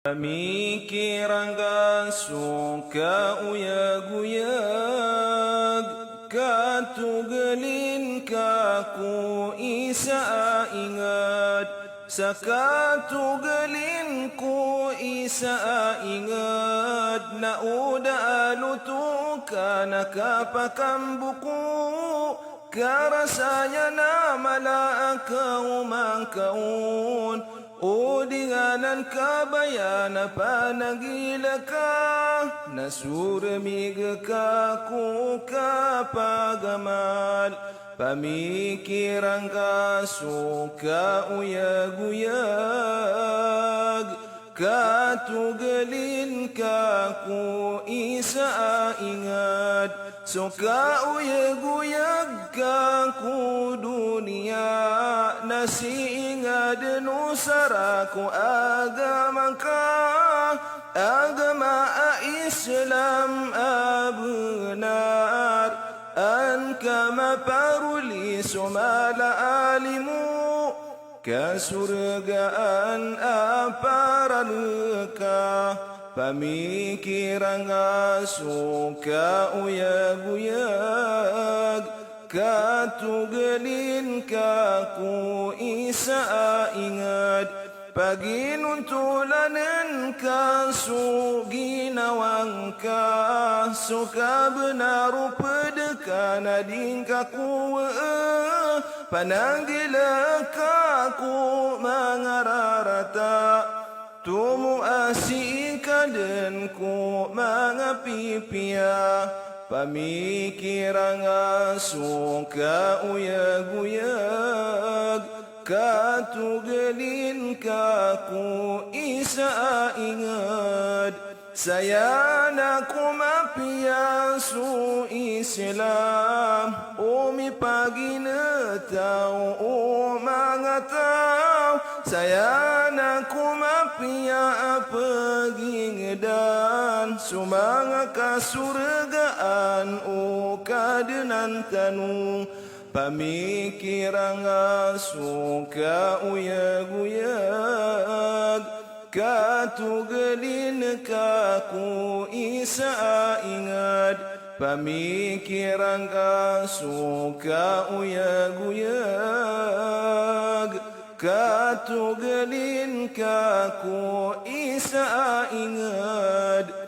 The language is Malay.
Pamikiran suka uyag-uyag, katugelin kaku isa ingat, sa katugelin ku isa ingat, na uda alutu kana kapakam buku, karasanya na malaakaw mangkaun. O dinganan kabayana panagila ka, nasurmig ka ku kapagamal, pamikiran ka suka uyag-uyag, katugelin ka ku isa ingat, suka uyag-uyag ka ku dunia, nasiingad nusaraku agama ka, agama Islam benar, anka maparuli sumala alimu, kesurgaan aparalka, pamikiran suka uyag-uyag, katugelin kaku isa ingat, paginuntulanan ka su ginawang ka, suka benaru pedeka nading kaku, pananggila kaku mangararata, tumu asika dan ku mangapipia, pamikiran suka uyag-uyag, katugelin kaku isa ingat, sayana kumapia su Islam, umi paginataw o mangataw, sayana kumapia pagingdan, sumanga kasurgaan o kadenan tanong, pamikiran suka uyag-uyag, katugelin kaku isa ingat, pamikiran suka uyag-uyag, katugelin kaku isa ingat.